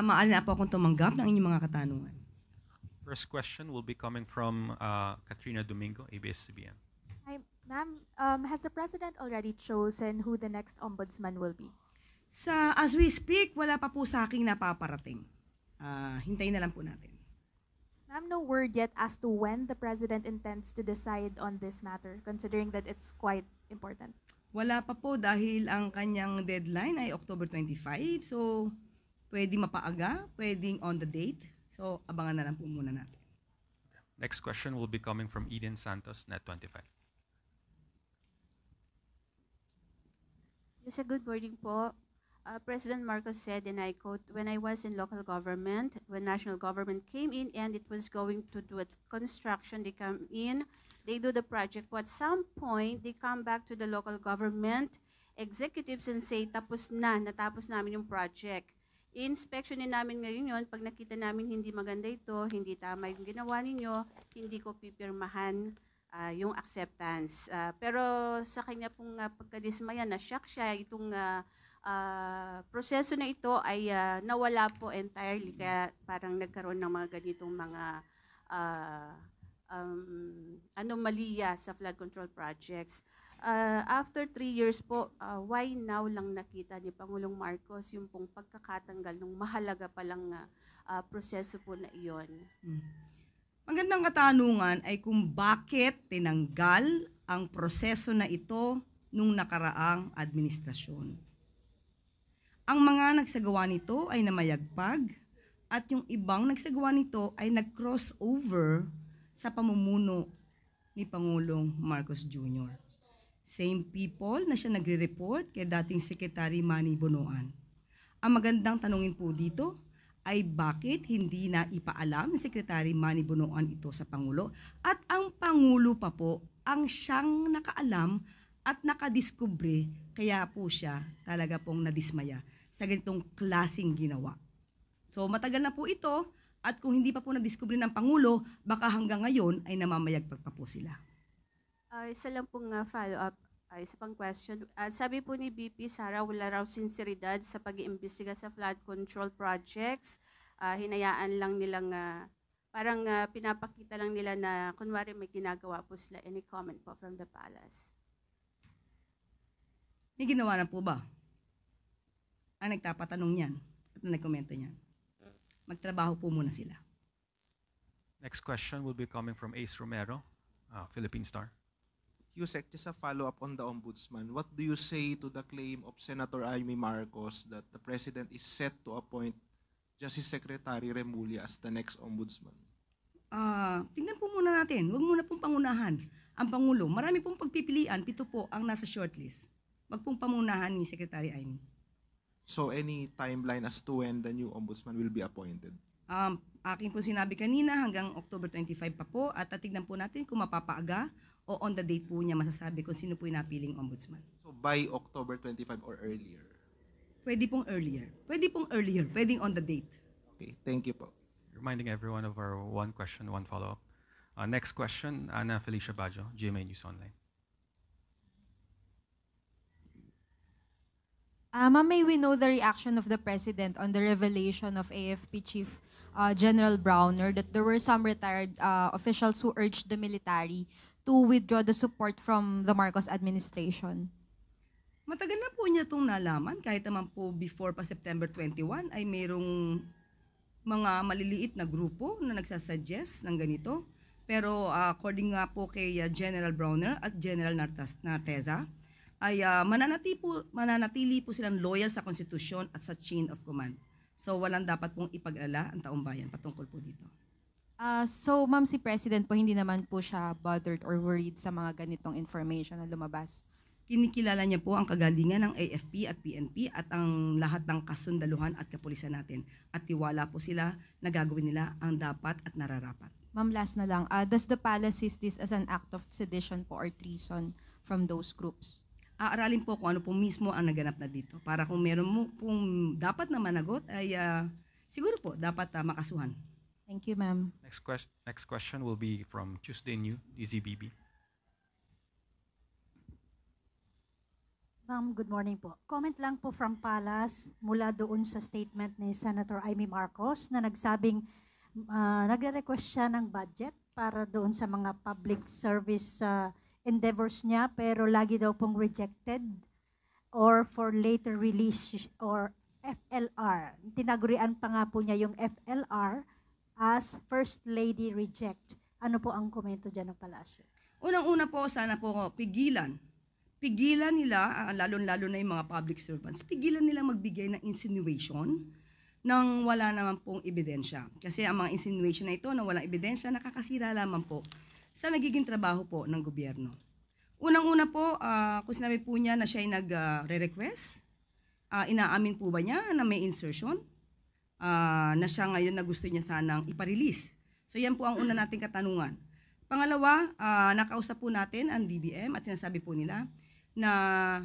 Maaari na po akong tumanggap ng inyong mga katanungan. First question will be coming from Katrina Domingo, ABS-CBN. Hi, ma'am. Has the president already chosen who the next ombudsman will be? As we speak, wala pa po sa aking napaparating. Hintayin na lang po natin. Ma'am, no word yet as to when the president intends to decide on this matter, considering that it's quite important. Wala pa po dahil ang kanyang deadline ay October 25. So, pwedeng mapaaga, pwedeng on the date. So, abangan na lang po muna natin. Next question will be coming from Eden Santos, Net25. Yes, good morning po. President Marcos said, and I quote, "When I was in local government, when national government came in and it was going to do its construction, they come in, they do the project. But at some point, they come back to the local government executives and say, natapos namin yung project. I-inspectionin namin ngayon yun. Pag nakita namin hindi maganda ito, hindi tama yung ginawa ninyo, hindi ko pipirmahan yung acceptance. Pero sa kanya pong pagkadismaya, na-shock siya, itong proseso na ito ay nawala po entirely, kaya parang nagkaroon ng mga ganitong mga anomalya sa flood control projects. After 3 years po, why now lang nakita ni Pangulong Marcos yung pong pagkakatanggal ng mahalaga palang proseso po na iyon? Magandang katanungan ay kung bakit tinanggal ang proseso na ito nung nakaraang administrasyon. Ang mga nagsagawa nito ay namayagpag at yung ibang nagsagawa nito ay nag-crossover sa pamumuno ni Pangulong Marcos Jr. Same people na siya nagre-report kay dating Secretary Manny Bonoan. Ang magandang tanungin po dito ay bakit hindi na ipaalam ni Secretary Manny Bonoan ito sa Pangulo at ang Pangulo pa po ang siyang nakaalam at nakadiskubre, kaya po siya talaga pong nadismaya sa ganitong klaseng ginawa. So matagal na po ito at kung hindi pa po nadiskubre ng Pangulo, baka hanggang ngayon ay namamayagpag pa po sila. Isa lang pong follow-up, isa pang question. Sabi po ni BP Sara, wala raw sinseridad sa pag-iimbestiga sa flood control projects. Hinayaan lang nilang, parang pinapakita lang nila na kunwari may ginagawa po sila. Any comment po from the palace? May ginawa na po ba? Ang nagtapatanong niyan at nagkomento niyan. Magtrabaho po muna sila. Next question will be coming from Ace Romero, Philippine Star. Yusek, just a follow-up on the ombudsman. What do you say to the claim of Senator Amy Marcos that the president is set to appoint Justice Secretary Remulla as the next ombudsman? Tingnan po muna natin. Huwag muna pong pangunahan ang Pangulo. Marami pong pagpipilian, 7 po ang nasa shortlist. Wag pong pamunahan ni Secretary Amy. So any timeline as to when the new ombudsman will be appointed? Akin po sinabi kanina hanggang October 25 pa po at tatignan po natin kung mapapaaga o on the date po niya masasabi kung sino po yung napiling ombudsman. So by October 25 or earlier? Pwede pong earlier. Pwede pong earlier. Pwedeng on the date. Okay, thank you po. Reminding everyone of our one question, one follow-up. Next question, Ana Felicia Bajo, GMA News Online. Ma'am, may we know the reaction of the President on the revelation of AFP Chief General Browner that there were some retired officials who urged the military to withdraw the support from the Marcos administration? Matagal na po niya itong nalaman. Kahit naman po before pa September 21 ay mayroong mga maliliit na grupo na nagsasuggest ng ganito. Pero according nga po kay General Browner at General Narteza, ay mananatili po silang loyal sa konstitusyon at sa chain of command. So walang dapat pong ipag-alala ang taong bayan patungkol po dito. So ma'am, si President po hindi naman po siya bothered or worried sa mga ganitong information na lumabas? Kinikilala niya po ang kagalingan ng AFP at PNP at ang lahat ng kasundaluhan at kapulisan natin. At tiwala po sila na gagawin nila ang dapat at nararapat. Ma'am, last na lang. Does the palace see this as an act of sedition po or treason from those groups? Aaralin po kung ano po mismo ang naganap na dito. Para kung meron mo pong dapat na managot ay siguro po dapat makasuhan. Thank you, ma'am. Next question will be from Tuesday New, DZBB. Ma'am, good morning po. Comment lang po from Palace mula doon sa statement ni Senator Amy Marcos na nagsabing nagre-request siya ng budget para doon sa mga public service endeavors niya pero lagi daw pong rejected or for later release or FLR. Tinagurian pa nga po niya yung FLR as First Lady reject. Ano po ang komento dyan ng Palasyo? Unang-una po, sana po pigilan nila, lalo-lalo na yung mga public servants, pigilan nila magbigay ng insinuation nang wala naman pong ebidensya. Kasi ang mga insinuation na ito na walang ebidensya, nakakasira lamang po sa nagiging trabaho po ng gobyerno. Unang-una po, kung sinabi po niya na siya ay nag-request, inaamin po ba niya na may insertion? Na siya ngayon na gusto niya sanang iparelease. So yan po ang una nating katanungan. Pangalawa, nakausap po natin ang DBM at sinasabi po nila na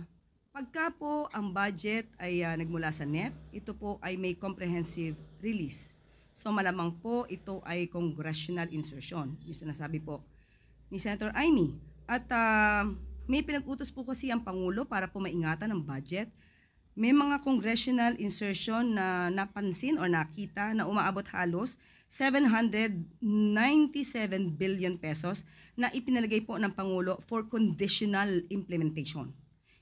pagka po ang budget ay nagmula sa NEP, ito po ay may comprehensive release. So malamang po ito ay congressional insertion, yung sinasabi po ni Senator Amy. At may pinag-utos po kasi ang Pangulo para po maingatan ang budget. May mga congressional insertion na napansin o nakita na umaabot halos 797 billion pesos na ipinalagay po ng Pangulo for conditional implementation.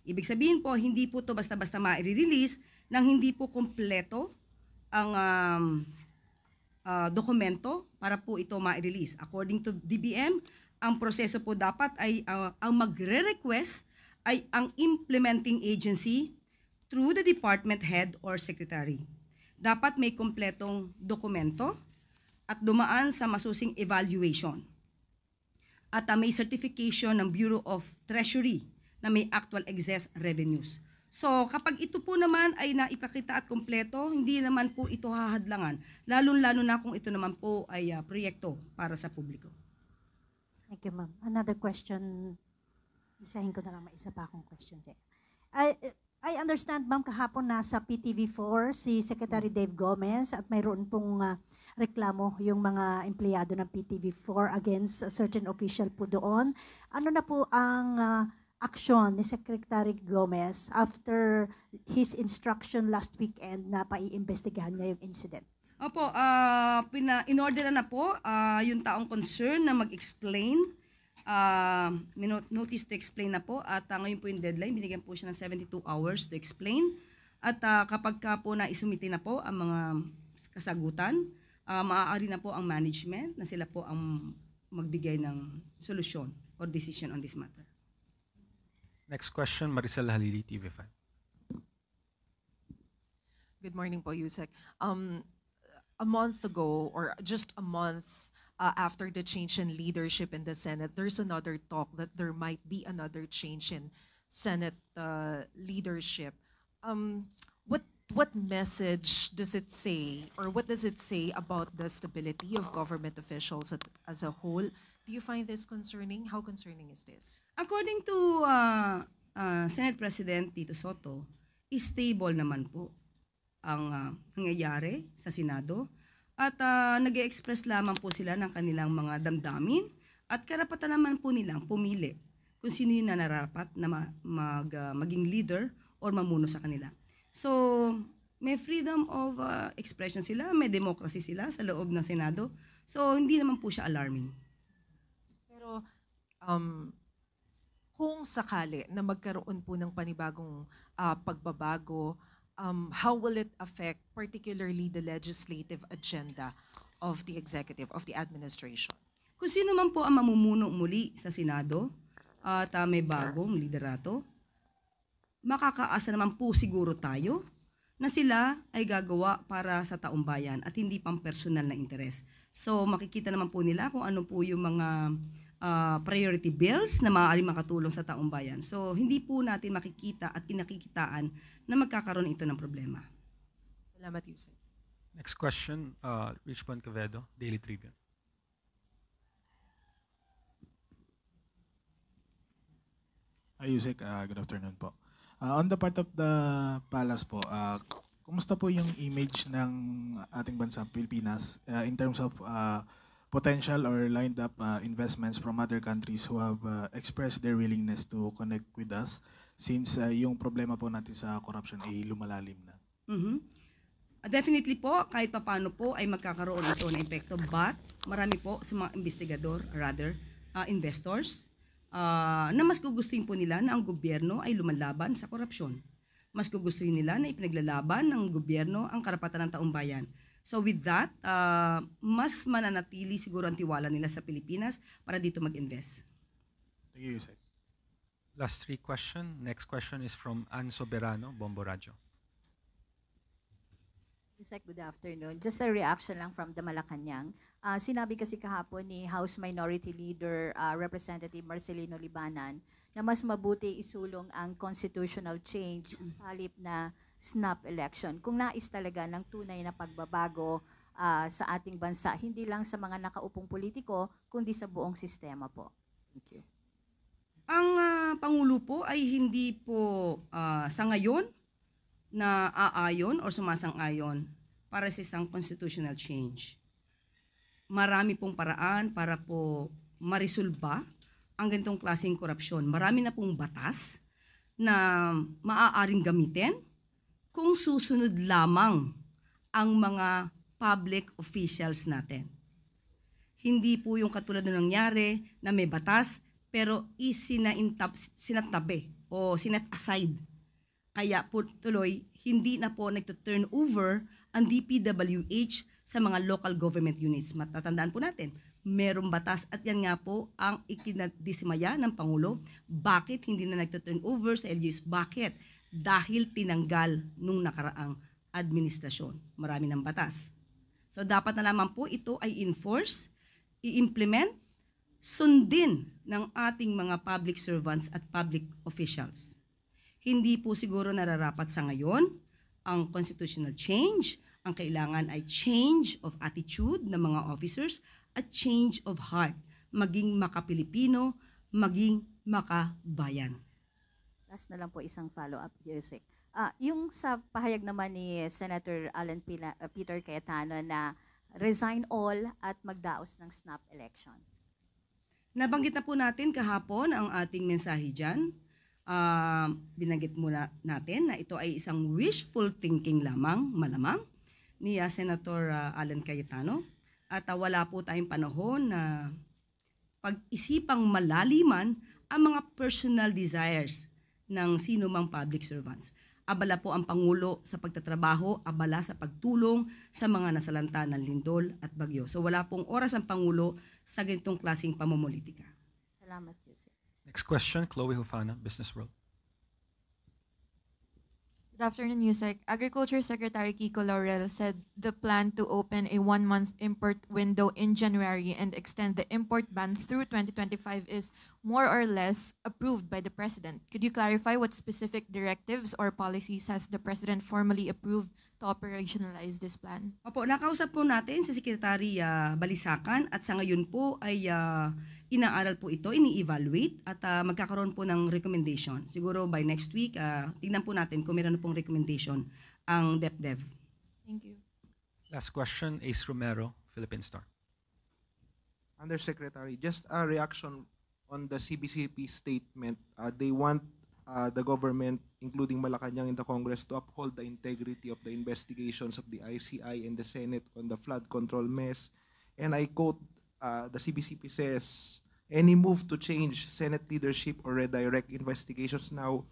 Ibig sabihin po, hindi po ito basta-basta ma-release nang hindi po kompleto ang dokumento para po ito ma-release. According to DBM, ang proseso po dapat ay ang magre-request ay ang implementing agency through the department head or secretary. Dapat may kompletong dokumento at dumaan sa masusing evaluation. At may certification ng Bureau of Treasury na may actual excess revenues. So kapag ito po naman ay naipakita at kompleto, hindi naman po ito hahadlangan, lalo-lalo na kung ito naman po ay proyekto para sa publiko. Thank you, ma'am. Another question. Isahin ko na lang, may isa pa akong question. I understand, ma'am, kahapon nasa PTV4 si Secretary Dave Gomez at mayroon pong reklamo yung mga empleyado ng PTV4 against a certain official po doon. Ano na po ang aksyon ni Secretary Gomez after his instruction last weekend na paiimbestigahan niya yung incident? Opo, in-order na po yung taong concern na mag-explain. Notice to explain na po at ngayon po yung deadline, binigyan po siya ng 72 hours to explain. At kapag ka po naisumiti na po ang mga kasagutan, maaari na po ang management na sila po ang magbigay ng solusyon or decision on this matter. Next question, Maricel Halili, TV5. Good morning po, Yusek. A month ago, or just a month after the change in leadership in the Senate, there's another talk that there might be another change in Senate leadership. What message does it say, or what does it say about the stability of government officials as a whole? Do you find this concerning? How concerning is this? According to Senate President Tito Soto, stable naman po ang nangyayari sa Senado at nag-express lamang po sila ng kanilang mga damdamin at karapatan naman po nilang pumili kung sino yung nararapat na maging leader or mamuno sa kanila. So, may freedom of expression sila, may democracy sila sa loob ng Senado. So, hindi naman po siya alarming. Pero kung sakali na magkaroon po ng panibagong pagbabago, how will it affect particularly the legislative agenda of the executive, of the administration? Kung sino man po ang mamumuno muli sa Senado at may bagong liderato, makakaasa naman po siguro tayo na sila ay gagawa para sa taong bayan at hindi pang personal na interes. So makikita naman po nila kung ano po yung mga priority bills na maaaring makatulong sa taong bayan. So hindi po natin makikita at pinakikitaan na magkakaroon ito ng problema. Salamat, Yusek. Next question, Richmond Quevedo, Daily Tribune. Yusek, good afternoon po. On the part of the Palace po, kumusta po yung image ng ating bansang Pilipinas in terms of potential or lined up investments from other countries who have expressed their willingness to connect with us since yung problema po natin sa corruption ay lumalalim na? Definitely po, kahit paano po ay magkakaroon ito ng epekto, but marami po sa mga investigador, investors, na mas gugustuhin po nila na ang gobyerno ay lumalaban sa korupsyon. Mas gugustuhin nila na ipinaglalaban ng gobyerno ang karapatan ng taong bayan. So with that, mas mananatili siguro ang tiwala nila sa Pilipinas para dito mag-invest. Thank you, Yusek. Last 3 question. Next question is from Ann Soberano, Bombo Radio. Yusek, good afternoon. Just a reaction lang from the Malacanang. Sinabi kasi kahapon ni House Minority Leader Representative Marcelino Libanan na mas mabuti isulong ang constitutional change sa halip na snap election. Kung nais talaga ng tunay na pagbabago sa ating bansa, hindi lang sa mga nakaupong politiko, kundi sa buong sistema po. Thank you. Ang Pangulo po ay hindi po sa ngayon na aayon o sumasang-ayon para sa isang constitutional change. Marami pong paraan para po marisolba ang ganitong klaseng korupsyon. Marami na pong batas na maaaring gamitin kung susunod lamang ang mga public officials natin. Hindi po yung katulad na nangyari na may batas pero sinatabi o sinet aside. Kaya po tuloy, hindi na po nagto-turn over ang DPWH sa mga local government units. Matatandaan po natin, merong batas at yan nga po ang ikinadismaya ng Pangulo. Bakit hindi na nagto-turn over sa LGUs? Bakit? Dahil tinanggal nung nakaraang administrasyon. Marami ng batas. So dapat na lamang po ito ay enforce, i-implement, sundin ng ating mga public servants at public officials. Hindi po siguro nararapat sa ngayon ang constitutional change. Ang kailangan ay change of attitude ng mga officers at change of heart. Maging maka-Pilipino, maging makabayan. Last na lang po isang follow-up, Yusek. Yung sa pahayag naman ni Senator Alan Peter Cayetano na resign all at magdaos ng snap election. Nabanggit na po natin kahapon ang ating mensahe dyan. Binanggit muna natin na ito ay isang wishful thinking lamang, malamang, ni Senator Alan Cayetano. At wala po tayong panahon na pag-isipang malaliman ang mga personal desires ng sino mang public servants. Abala po ang Pangulo sa pagtatrabaho, abala sa pagtulong sa mga nasalanta ng lindol at bagyo. So wala pong oras ang Pangulo sa ganitong klaseng pamumulitika. Salamat, Yusek. Next question, Chloe Hufana, Business World. Good afternoon, Yusek. Agriculture Secretary Kiko Laurel said the plan to open a 1-month import window in January and extend the import ban through 2025 is more or less approved by the President. Could you clarify what specific directives or policies has the President formally approved to operationalize this plan? Opo, nakausap po natin si Secretary Balisacan at sa ngayon po ay inaaral po ito, ini-evaluate at magkakaroon po ng recommendation. Siguro by next week, tingnan po natin kung meron na pong recommendation ang DepDev. Thank you. Last question, Ace Romero, Philippine Star. Undersecretary, just a reaction on the CBCP statement. They want the government, including Malacanang in the Congress, to uphold the integrity of the investigations of the ICI and the Senate on the flood control mess. And I quote, the CBCP says, any move to change Senate leadership or redirect investigations now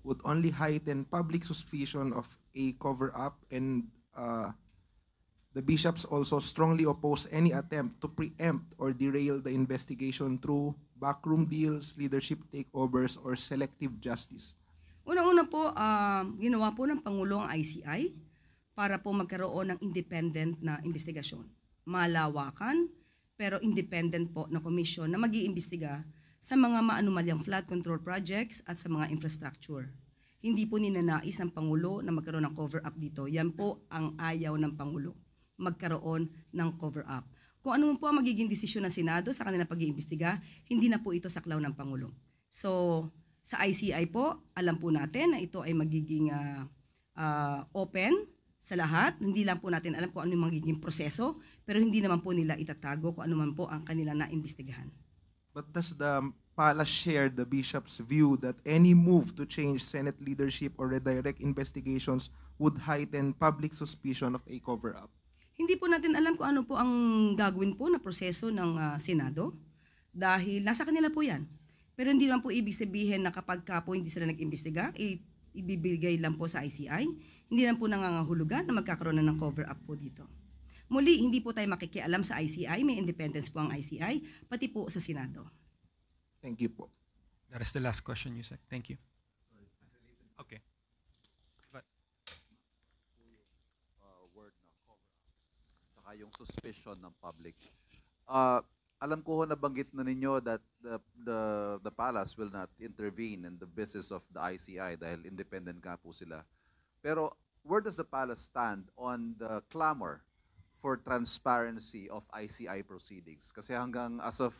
would only heighten public suspicion of a cover-up, and the bishops also strongly oppose any attempt to preempt or derail the investigation through backroom deals, leadership takeovers, or selective justice. Unang-una po, ginawa po ng Pangulo ang ICI para po magkaroon ng independent na investigasyon. Malawakan, pero independent po na komisyon na mag-iimbestiga sa mga maanumalyang flood control projects at sa mga infrastructure. Hindi po ninanais ng Pangulo na magkaroon ng cover-up dito. Yan po ang ayaw ng Pangulo, magkaroon ng cover-up. Kung ano po ang magiging desisyon ng Senado sa kanilang pag-iimbestiga, hindi na po ito saklaw ng Pangulo. So, sa ICI po, alam po natin na ito ay magiging open sa lahat. Hindi lang po natin alam kung ano yung magiging proseso, pero hindi naman po nila itatago kung ano man po ang kanilang naimbestigahan. But does the Palace shared the bishop's view that any move to change Senate leadership or redirect investigations would heighten public suspicion of a cover-up? Hindi po natin alam kung ano po ang gagawin po na proseso ng Senado dahil nasa kanila po yan. Pero hindi naman po ibig sabihin na kapag ka po hindi sila nag-imbestiga, ibibigay lang po sa ICI. Hindi lang po nangangahulugan na magkakaroon na ng cover-up po dito. Muli, hindi po tayo makikialam sa ICI, may independence po ang ICI, pati po sa Senado. Thank you po. That is the last question, Yusek. Thank you. Okay. Word na cover saka yung suspicion ng public. Alam ko nabanggit na ninyo that the palace will not intervene in the business of the ICI dahil independent nga po sila. Pero where does the palace stand on the clamor for transparency of ICI proceedings? Kasi hanggang as of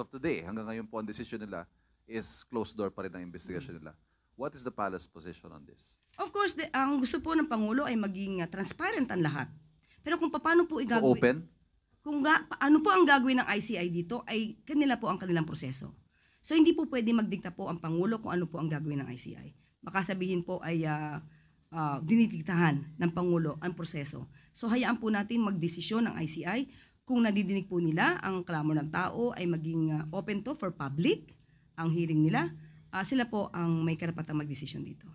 today, hanggang ngayon po ang decision nila is closed door pa rin ang investigation nila. What is the palace position on this? Of course, ang gusto po ng Pangulo ay maging transparent ang lahat. Pero kung paano po So igagawin, open? ano po ang gagawin ng ICI dito ay kanila po ang kanilang proseso. So hindi po pwede magdikta po ang Pangulo kung ano po ang gagawin ng ICI. Baka sabihin po ay dinidiktahan ng Pangulo ang proseso. So hayaan po natin magdesisyon ng ICI kung nadidinig po nila ang clamor ng tao ay maging open to for public ang hearing nila. Sila po ang may karapatang magdesisyon dito.